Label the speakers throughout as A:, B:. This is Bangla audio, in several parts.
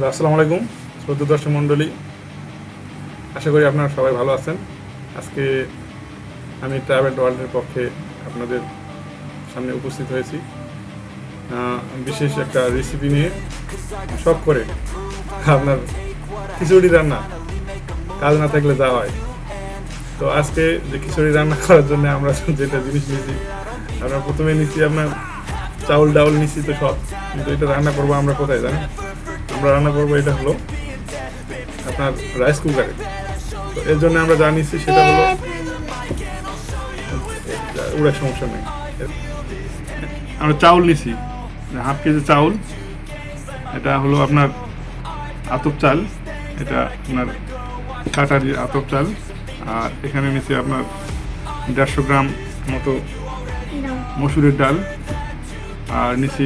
A: আসসালামু আলাইকুম শ্রদ্ধেয় দর্শক মণ্ডলী, আশা করি আপনারা সবাই ভালো আছেন। আজকে আমি ট্রাভেল ওয়ার্ল্ডের পক্ষে আপনাদের সামনে উপস্থিত হয়েছি বিশেষ একটা রেসিপি নিয়ে। শখ করে আপনার খিচুড়ি রান্না, কাজ না থাকলে যা হয়। তো আজকে যে খিচুড়ি রান্না করার জন্য আমরা যেটা জিনিস নিয়েছি, আমরা প্রথমে নিচ্ছি আপনার চাউল ডাউল নিচ্ছি তো সব, কিন্তু এটা রান্না করবো আমরা কোথায় জানেন? আমরা রান্না করবো এটা হলো আপনার রাইস কুকারে। তো এর জন্য আমরা যা নিচ্ছি সেটা হলো, ওরা সমস্যা নেই, আমরা চাউল নিছি 1/2 কেজি চাউল। এটা হলো আপনার আতপ চাল, এটা আপনার কাটারি আতপ চাল। আর এখানে নিচ্ছি আপনার 150 গ্রাম মতো মসুরের ডাল। আর নিচ্ছি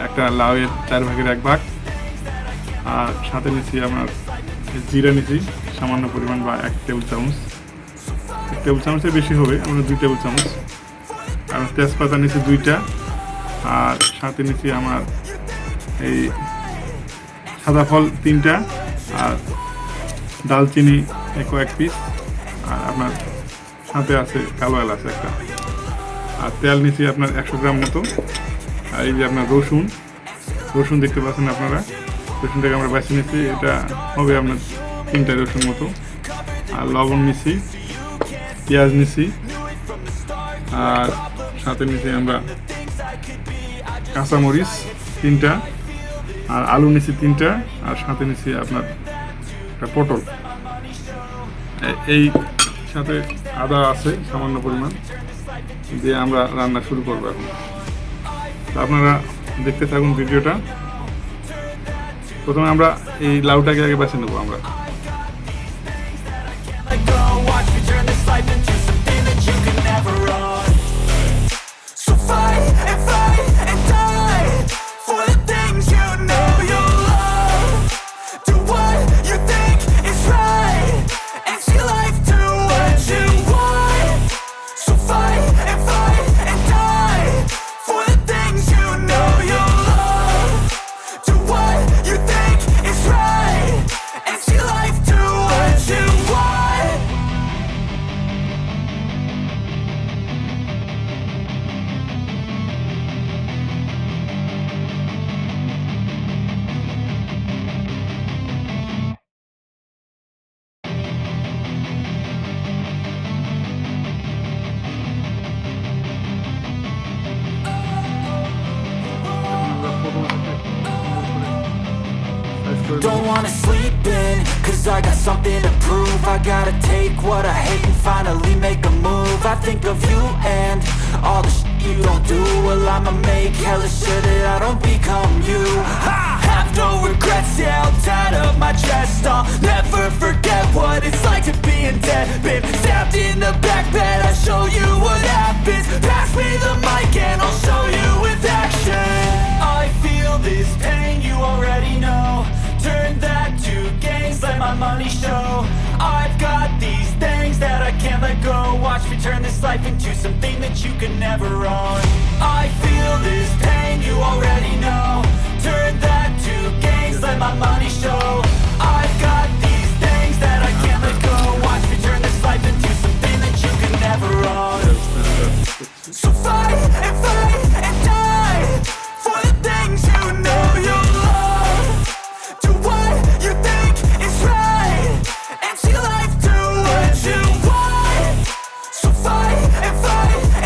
A: একটা লাউয়ের 4/1 ভাগ। আর সাথে নিচ্ছি আপনার জিরা নিচ্ছি সামান্য পরিমাণ, বা 1 টেবিল চামচ। 1 টেবিল চামচের বেশি হবে, আমরা 2 টেবিল চামচ। আর তেজপাতা নিচ্ছি 2টা। আর সাথে নিচ্ছি আমার এই সাদা ফল 3টা। আর দালচিনি কয়েক পিস। আর আপনার সাথে আছে কালো এলাচ একটা। আর তেল নিচ্ছি আপনার 100 গ্রাম মতো। আর এই যে আপনার রসুন দেখতে পাচ্ছেন আপনারা, রসুনটাকে আমরা বাছিয়ে নিচ্ছি, এটা হবে আপনার 3টা রসুন মতো। আর লবণ নিচ্ছি, পেঁয়াজ নিচ্ছি। আর সাথে নিচ্ছি আমরা কাঁচামরিচ 3টা। আর আলু নিচ্ছি 3টা। আর সাথে নিচ্ছি আপনার একটা পটল। এই সাথে আদা আছে সামান্য পরিমাণ, দিয়ে আমরা রান্না শুরু করবো এখন। আপনারা দেখতে থাকুন ভিডিওটা। প্রথমে আমরা এই লাউটাকে আগে বেছে নেবো আমরা।
B: Don't wanna sleep in, cause I got something to prove. I gotta take what I hate and finally make a move. I think of you and all the shit you don't do. Well, I'ma make hella sure that I don't become you. I have no regrets, yeah, I'll tie up my chest. I'll never forget what it's like to be in debt. Been stabbed in the back bed, I'll show you what happens. Pass me the mic and I'll show you with action. I feel this pain, you already know. Turn that to gains, let my money show. I've got these things that I can't let go. Watch me turn this life into something that you can never own. I feel this pain, you already know. Turn that to gains, let my money show. I've got these things that I can't let go. Watch me turn this life into something that you can never own. So fight and fight and die for the things you know you love. Do what you think is right, and see life do what you want. So fight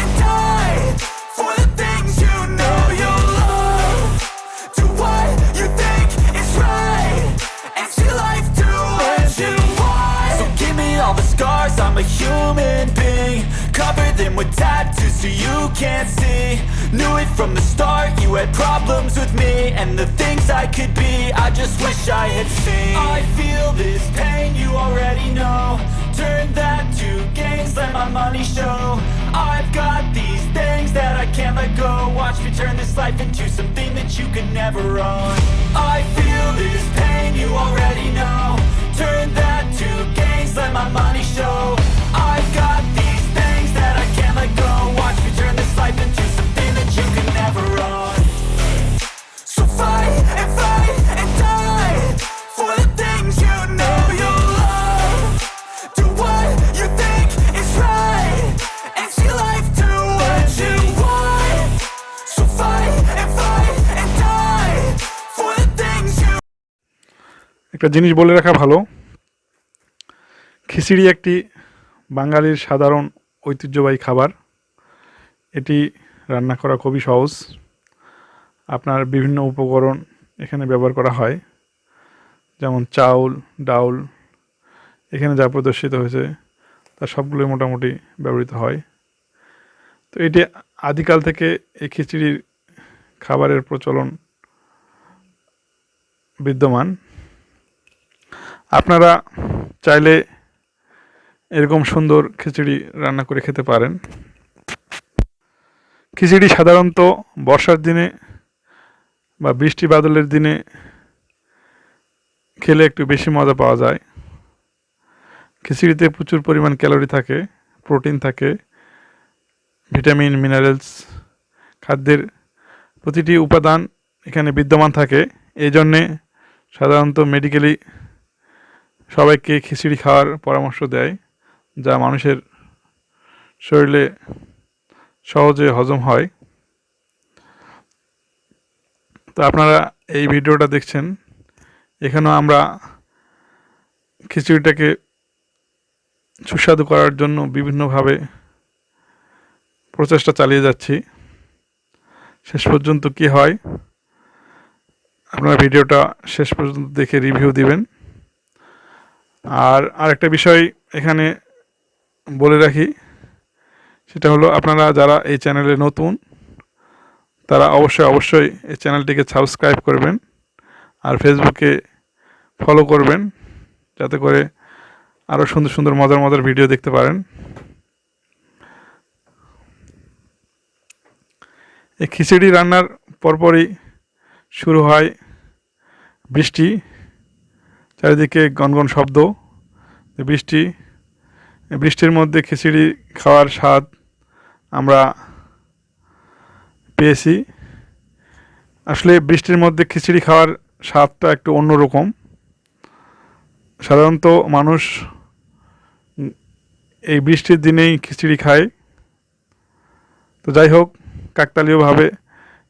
B: and die for the things you know you love. Do what you think is right, and see life do what you want. So give me all the scars, I'm a human being. Cover them with tattoos so you can't see. Knew it from the start, you had problems with me and the things I could be, I just wish I had seen. I feel this pain, you already know. Turn that to gains, let my money show. I've got these things that I can't let go. Watch me turn this life into something that you could never own. I feel this pain, you already know. Turn that to gains, let my money show. I've got these things that I can't let go. Watch me turn this life into something that you can never own. So fight and die
A: একটা জিনিস বলে রাখা ভালো, খিচুড়ি একটি বাঙালির সাধারণ ঐতিহ্যবাহী খাবার। এটি রান্না করা খুবই সহজ। আপনার বিভিন্ন উপকরণ এখানে ব্যবহার করা হয়, যেমন চাউল, ডাউল, এখানে যা প্রদর্শিত হয়েছে তার সবগুলোই মোটামুটি ব্যবহৃত হয়। তো এটি আদিকাল থেকে এই খিচুড়ির খাবারের প্রচলন বিদ্যমান। আপনারা চাইলে এরকম সুন্দর খিচুড়ি রান্না করে খেতে পারেন। খিচুড়ি সাধারণত বর্ষার দিনে বা বৃষ্টি বাদলের দিনে খেলে একটু বেশি মজা পাওয়া যায়। খিচুড়িতে প্রচুর পরিমাণ ক্যালোরি থাকে, প্রোটিন থাকে, ভিটামিন, মিনারেলস, খাদ্যের প্রতিটি উপাদান এখানে বিদ্যমান থাকে। এই জন্যে সাধারণত মেডিকেলি সবাইকে খিচুড়ি খাওয়ার পরামর্শ দেয়, যা মানুষের শরীরে সহজে হজম হয়। তো আপনারা এই ভিডিওটা দেখছেন, এখানেও আমরা খিচুড়িটাকে সুস্বাদু করার জন্য বিভিন্নভাবে প্রচেষ্টা চালিয়ে যাচ্ছি। শেষ পর্যন্ত কি হয় আপনারা ভিডিওটা শেষ পর্যন্ত দেখে রিভিউ দিবেন। আর আরেকটা বিষয় এখানে বলে রাখি, সেটা হলো আপনারা যারা এই চ্যানেলে নতুন তারা অবশ্যই এই চ্যানেলটিকে সাবস্ক্রাইব করবেন আর ফেসবুকে ফলো করবেন, যাতে করে আরও সুন্দর সুন্দর মজার ভিডিও দেখতে পারেন। এই খিচুড়ি রান্নার পরপরই শুরু হয় বৃষ্টি, চারিদিকে গনগন শব্দ। বৃষ্টির মধ্যে খিচুড়ি খাওয়ার স্বাদ আমরা পেয়েছি। আসলে বৃষ্টির মধ্যে খিচুড়ি খাওয়ার স্বাদটা একটু অন্যরকম। সাধারণত মানুষ এই বৃষ্টির দিনেই খিচুড়ি খায়। তো যাই হোক, কাকতালীয়ভাবে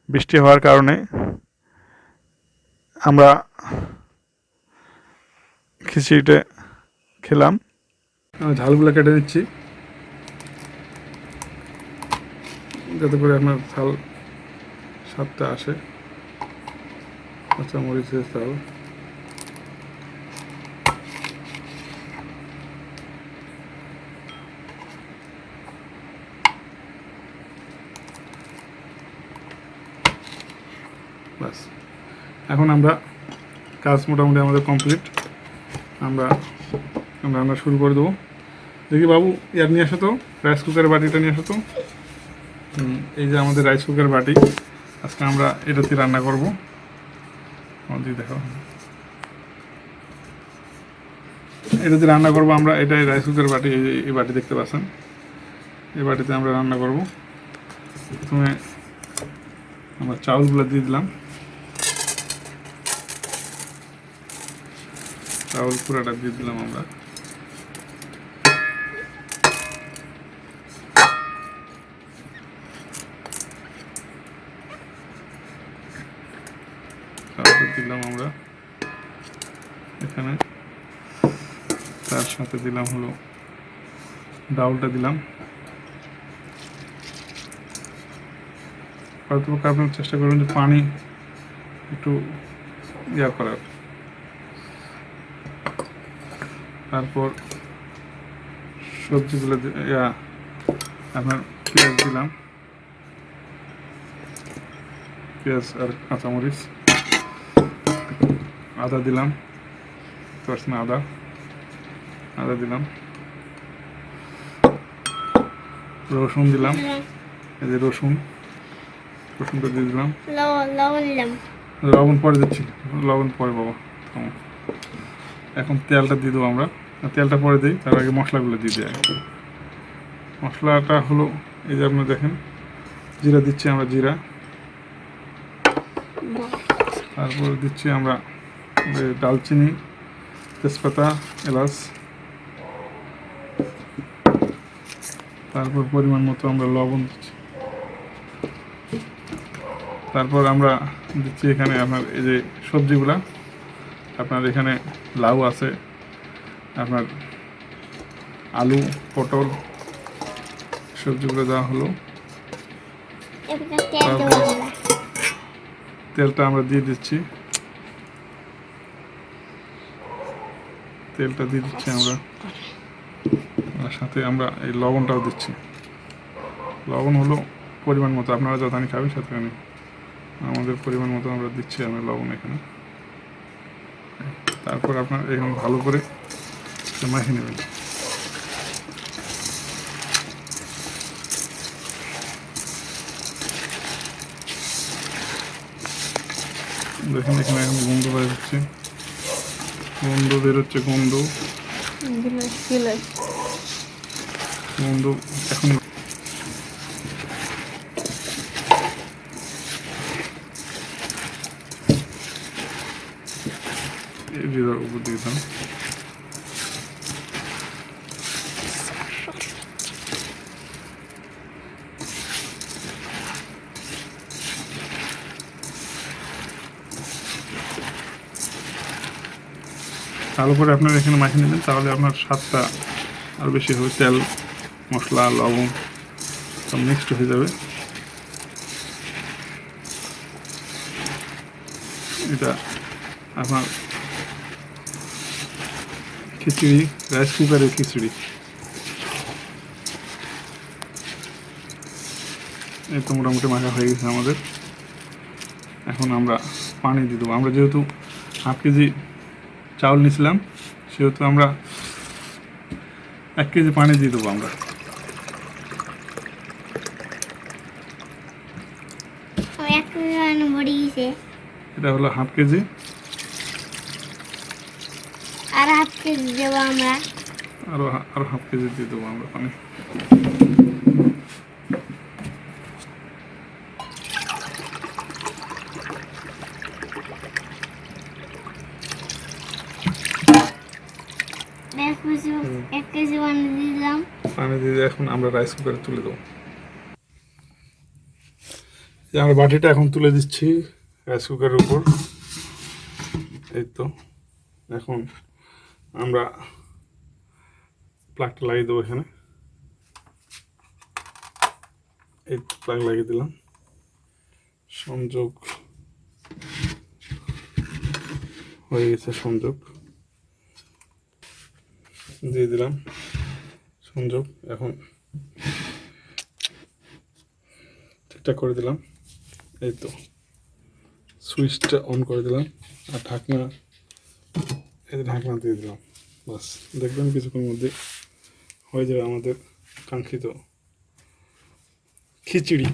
A: বৃষ্টি হওয়ার কারণে আমরা খিচুড়িটা খেলাম। ঝালগুলো কেটে দিচ্ছি যাতে করে আপনার ঝাল স্বাদটা আসে। কাঁচামরিচের ঝাল, বাস। এখন আমরা কাজ মোটামুটি আমাদের কমপ্লিট। আমরা রান্না শুরু করে দেবো। দেখি বাবু, ইয়ার নিয়ে আসো তো, রাইস কুকারের বাটিটা নিয়ে আসো তো। এই যে আমাদের রাইস কুকার বাটি, আজকে আমরা এটাতে রান্না করবো। আমাদের দেখো, এটাতে রান্না করবো আমরা। এটাই রাইস কুকার বাটি, এই বাটি দেখতে পাচ্ছেন, এই বাটিতে আমরা রান্না করবো। প্রথমে আমরা চাউলগুলো দিয়ে দিলাম, চাউল পুরাটা দিয়ে দিলাম আমরা। চাউলটা দিলাম আমরা এখানে, তার সাথে দিলাম হলো ডাউলটা দিলাম। হয়তো আপনার চেষ্টা করবেন যে পানি একটু ইয়া করার। তারপর সবজিগুলো আপনার পেঁয়াজ দিলাম, পেঁয়াজ আর কাঁচামরিচ, আদা দিলাম, আদা দিলাম, রসুন দিলাম, এই যে রসুনটা দিয়ে দিলাম। লবণ পরে দিচ্ছি, লবণ পরে বাবা। এখন তেলটা দিয়ে দেবো আমরা, তেলটা পরে দিই, তার আগে মশলাগুলো দিয়ে দিই। মশলাটা হলো এই যে আপনি দেখেন, জিরা দিচ্ছি আমরা, জিরা। তারপর দিচ্ছি আমরা দালচিনি, তেজপাতা, এলাচ। তারপর পরিমাণ মতো আমরা লবণ দিচ্ছি। তারপর আমরা দিচ্ছি এখানে আপনার এই যে সবজিগুলা, আপনার এখানে লাউ আছে, আপনার আলু, পটল, সবজিগুলো দেওয়া হলো। তেলটা আমরা দিয়ে দিচ্ছি, তেলটা দিয়ে দিচ্ছি আমরা, আর সাথে আমরা এই লবণটাও দিচ্ছি। লবণ হলো পরিমাণ মতো, আপনারা যতখানি খাবেন সেখানে আমাদের পরিমাণ মতো আমরা দিচ্ছি আমরা লবণ এখানে। তারপর আপনার এখানে ভালো করে মাখিয়ে নেবেন। দেখেন এখানে এখন গন্ধ বেরোচ্ছে, গন্ধ বেরোচ্ছে, গন্ধ এখন উপর দিয়ে দিলাম। ভালো করে আপনার এখানে মাখিয়ে নেবেন, তাহলে আপনার স্বাদটা আরও বেশি হবে। তেল, মশলা, লবণ সব মিক্সড হয়ে যাবে। এটা আপনার খিচুড়ি, রাইস কুকারের খিচুড়ি। এই তো মোটামুটি মাখা হয়ে গেছে আমাদের। এখন আমরা পানি দিয়ে দেবো। আমরা যেহেতু হাফ কেজি চাউল নিয়েছিলাম, সেহেতু আমরা 1 কেজি পানি দিয়ে দেবো আমরা। এটা হলো হাফ কেজি,
C: আর হাফ কেজি দেবো আমরা,
A: আরো হাফ কেজি দিয়ে দেবো আমরা পানি।
C: এক কেজি পানি দিয়ে দিলাম।
A: পানি দিয়ে এখন আমরা রাইস কুকারে তুলে দেবো। আমরা বাটিটা এখন তুলে দিচ্ছি রাইস কুকারের উপর। এই তো এখন আমরা প্লাগটা লাগিয়ে দেবো এখানে। এই প্লাগ লাগিয়ে দিলাম, সংযোগ হয়ে গেছে, সংযোগ দিয়ে দিলাম, সংযোগ এখন ঠিকঠাক করে দিলাম। এই তো সুইচটা অন করে দিলাম, আর ঢাকনা, এই ঢাকনা দিয়ে দিলাম। বাস দেখবেন কিছুক্ষণের মধ্যে হয়ে যাবে আমাদের কাঙ্ক্ষিত খিচুড়ি।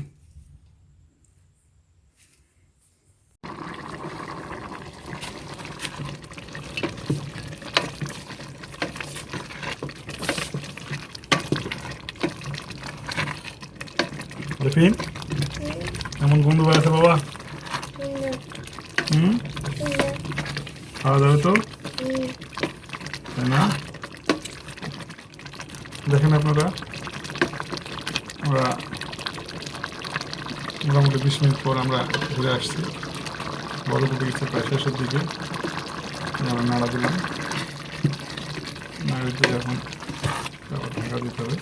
A: দেখি এমন গন্ধ বেড়াচ্ছে বাবা। খাওয়া যাবে তো, তাই না? দেখেন আপনারা, আমরা মোটামুটি 20 মিনিট পর আমরা ঘুরে আসছি। বড় ফুটে গেছে প্রায় শেষের দিকে। আমরা নাড়া দিলাম, নাড়া দিয়ে এখন ঢাকা দিতে হবে।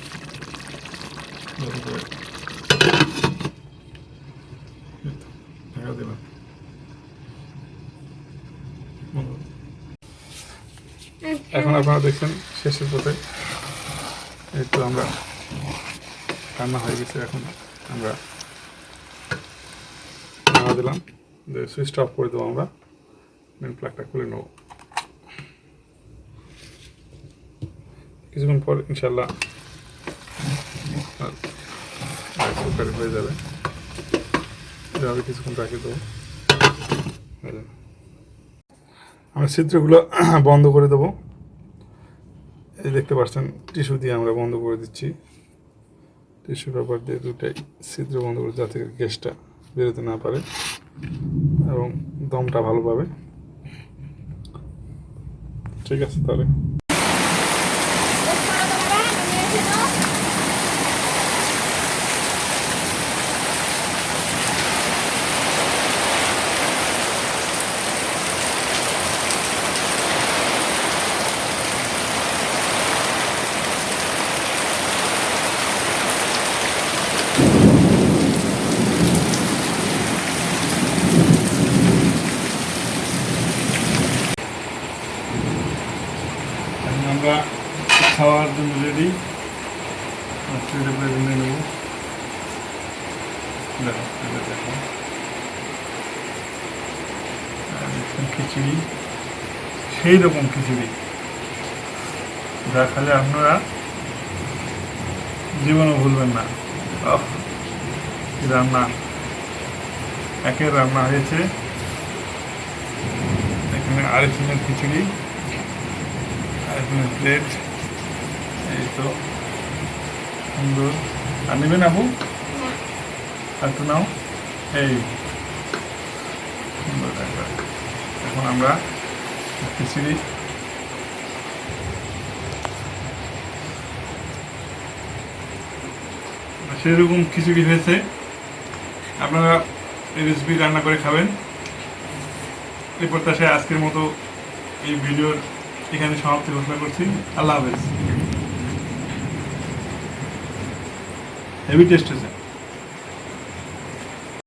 A: ঢাকা দিলাম। এখন আপনারা দেখছেন শেষের পথে। এই তো আমরা রান্না হয়ে গেছে। এখন আমরা নাড়া দিলাম, সুইচটা অফ করে দেবো আমরা, মেন প্লাগটা খুলে নেব। কিছুক্ষণ পর ইনশাল্লাহ রাইস কুকারে হয়ে যাবে। এভাবে কিছুক্ষণ রাখি দেবো। আমরা ছিদ্রগুলো বন্ধ করে দেবো। এই দেখতে পাচ্ছেন টিস্যু দিয়ে আমরা বন্ধ করে দিচ্ছি। টিস্যু পেপার দিয়ে দুটাই ছিদ্র বন্ধ করে, যাতে গ্যাসটা বেরোতে না পারে এবং দমটা ভালো পাবে। ঠিক আছে তাহলে। আমরা খাওয়ার জন্য রেডি। ভেজে নেব। দেখো খিচুড়ি, সেই রকম খিচুড়ি যা খালে আপনারা জীবনও ভুলবেন না। রান্না একের রান্না হয়েছে। এখানে আরেকজনের খিচুড়ি, আরেকজনের প্লেট। এই তো সুন্দর। আর নেবেন আপু? একটু নাও। এই সুন্দর একবার। এখন আমরা খিচুড়ি সেরকম খিচুড়ি হয়েছে। আপনারা এই রেসিপি রান্না করে খাবেন। এই প্রত্যাশায় আজকের মতো এই ভিডিওর এখানে সমাপ্তি ঘোষণা করছি। আল্লাহ হাফেজ। হেভি টেস্ট হয়েছে।